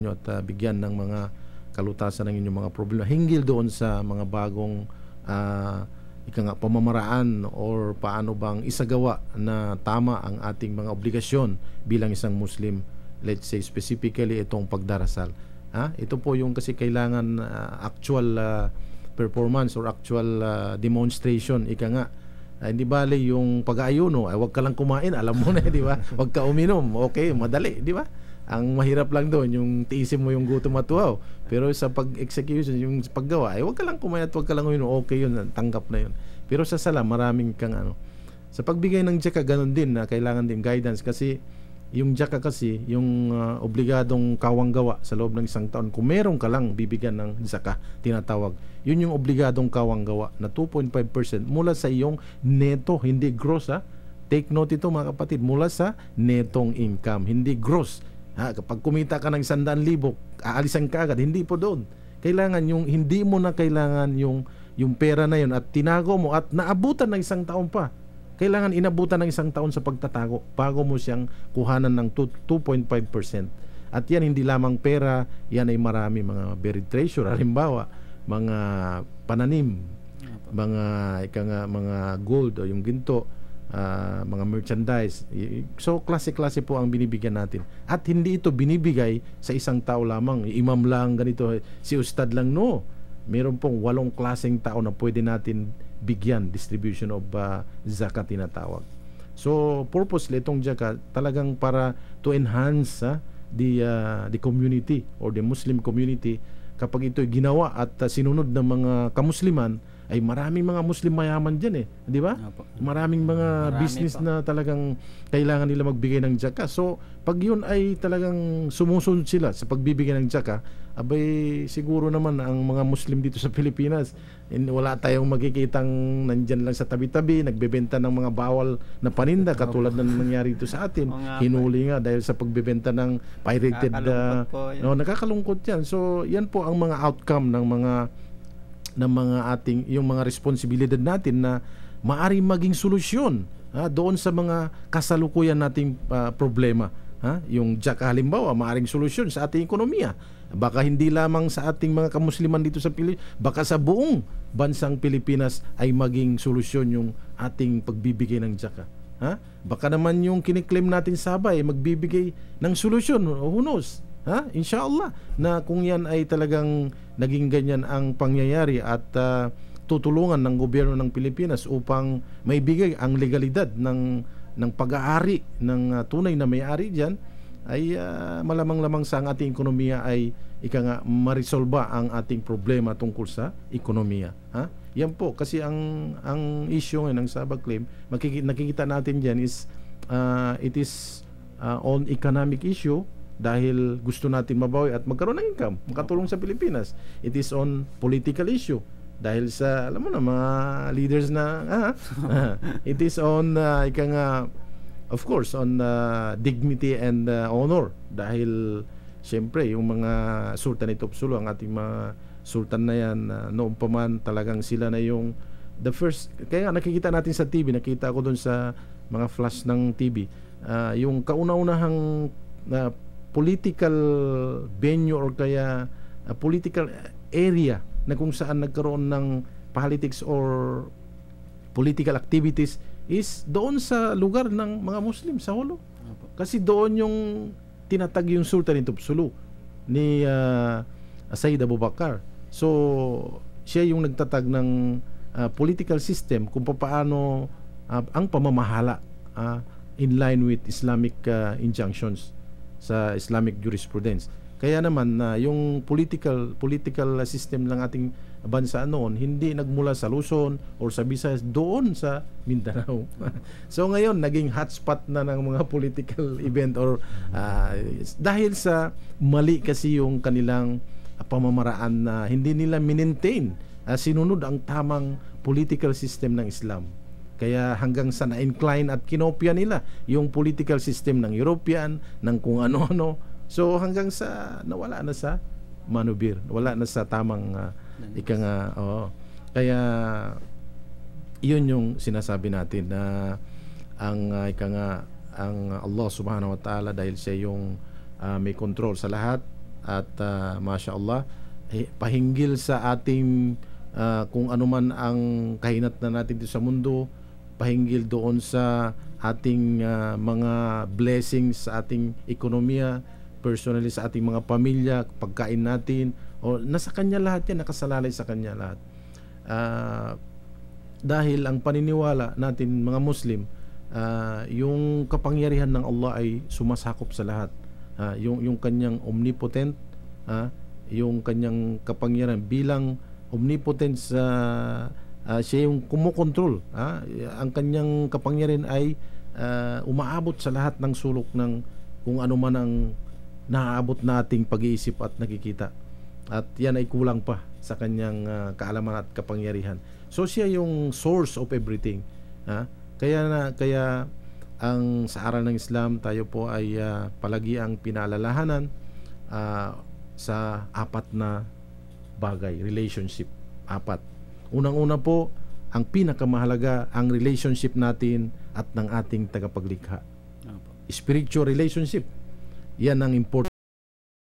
nyo at bigyan ng mga kalutasan ng inyong mga problema hinggil doon sa mga bagong pamamaraan or paano bang isagawa na tama ang ating mga obligasyon bilang isang Muslim, let's say specifically itong pagdarasal. Ito po yung kasi kailangan actual performance or actual demonstration, hindi bale yung pag-aayuno, ay wag ka lang kumain, alam mo na, di ba? Wag ka uminom, okay, madali, di ba? Ang mahirap lang doon, yung tiisin mo yung gutom at uhaw. Pero sa pag-execution, yung paggawa, ay wag ka lang kumain at wag ka lang uminom, okay yun, tanggap na yun. Pero sa sala, maraming kang Sa pagbigay ng tsaka, ganun din na kailangan din guidance kasi yung tsaka kasi, yung obligadong kawanggawa sa loob ng isang taon, kung meron ka lang bibigyan ng zaka, tinatawag. Yun yung obligadong kawanggawa na 2.5% mula sa iyong neto, hindi gross. Take note ito mga kapatid, mula sa netong income, hindi gross. Kapag kumita ka ng 100,000, aalisan ka agad, hindi po doon. Kailangan yung hindi mo na kailangan yung pera na yun at tinago mo at naabutan ng isang taon pa. Kailangan inabutan ng isang taon sa pagtatago bago mo siyang kuhanan ng 2.5%. At yan hindi lamang pera, yan ay marami mga buried treasure, halimbawa mga pananim, mga gold o yung ginto, mga merchandise. So klase-klase po ang binibigyan natin. At hindi ito binibigay sa isang tao lamang, imam lang ganito, si ustad lang, no. Meron pong 8 klaseng tao na pwede natin bigyan, distribution of zakat tinatawag. So purposely itong zakat talagang para to enhance the community or the Muslim community. Kapag ito ginawa at sinunod ng mga kamusliman, ay maraming mga Muslim mayaman dyan di ba? Maraming mga business na talagang kailangan nila magbigay ng zakat. So pag yun ay talagang sumusunod sila sa pagbibigay ng zakat, abay siguro naman ang mga Muslim dito sa Pilipinas, wala tayong makikitang nandyan lang sa tabi-tabi nagbebenta ng mga bawal na paninda katulad ng nangyari dito sa atin. Hinuli nga dahil sa pagbebenta ng pirated. Nakakalungkot yan. So yan po ang mga outcome ng mga ating yung mga responsibilidad natin na maari maging solusyon doon sa mga kasalukuyan nating problema. Yung zakat halimbawa, maaring solusyon sa ating ekonomiya. Baka hindi lamang sa ating mga kamusliman dito sa Pilipinas, baka sa buong bansang Pilipinas ay maging solusyon yung ating pagbibigay ng zakat. Baka naman yung kiniklaim natin Sabay magbibigay ng solusyon, who knows? Inshallah na kung yan ay talagang naging ganyan ang pangyayari at tutulungan ng gobyerno ng Pilipinas upang maibigay ang legalidad ng pag-aari ng tunay na may-ari diyan, ay malamang-lamang sa ang ating ekonomiya ay marisolba ang ating problema tungkol sa ekonomiya. Yan po kasi ang issue ng Sabah claim, nakikita natin diyan is it is on economic issue dahil gusto natin mabawi at magkaroon ng income, makatulong sa Pilipinas. It is on political issue dahil sa alam mo na mga leaders na it is on of course on dignity and honor dahil siyempre yung mga sultan ito Sulu, ang ating mga sultan na yan noon pa man talagang sila na yung the first. Kaya nga nakikita natin sa TV, nakita ko doon sa mga flash ng TV, yung kauna-unahang political venue or kaya political area na kung saan nagkaroon ng politics or political activities is doon sa lugar ng mga Muslim sa Holo. Kasi doon yung tinatag yung Sultan in Sulu ni Said Abu Bakar. So siya yung nagtatag ng political system kung paano ang pamamahala in line with Islamic injunctions sa Islamic jurisprudence. Kaya naman yung political system ng ating bansa noon hindi nagmula sa Luzon or sa Visayas, doon sa Mindanao. So ngayon naging hotspot na ng mga political event or dahil sa mali kasi yung kanilang pamamaraan na hindi nila maintain, sinunod ang tamang political system ng Islam. Kaya hanggang sa na-incline at kinopya nila yung political system ng European, ng kung ano-ano. So hanggang sa nawala na sa manubir, wala na sa tamang kaya yun yung sinasabi natin na ang ang Allah Subhanahu wa Ta'ala, dahil siya yung may control sa lahat, At Masya Allah, pahinggil sa ating kung ano man ang kahinatnan natin dito sa mundo, pahinggil doon sa ating mga blessings sa ating ekonomiya, personally sa ating mga pamilya, pagkain natin, o nasa Kanya lahat yan, nakasalalay sa Kanya lahat. Dahil ang paniniwala natin mga Muslim, yung kapangyarihan ng Allah ay sumasakop sa lahat. Yung Kanyang omnipotent, yung Kanyang kapangyarihan bilang omnipotent siya yung kumokontrol. Ang Kanyang kapangyarihan ay umaabot sa lahat ng sulok ng kung ano man ang naaabot nating pag-iisip at nakikita. At yan ay kulang pa sa Kanyang kaalaman at kapangyarihan. So siya yung source of everything. Kaya ang sa aral ng Islam, tayo po ay palagi ang pinaalalahanan sa apat na bagay, relationship. Apat. Unang-una po, ang pinakamahalaga, ang relationship natin at ng ating tagapaglikha. Spiritual relationship. Yan ang important.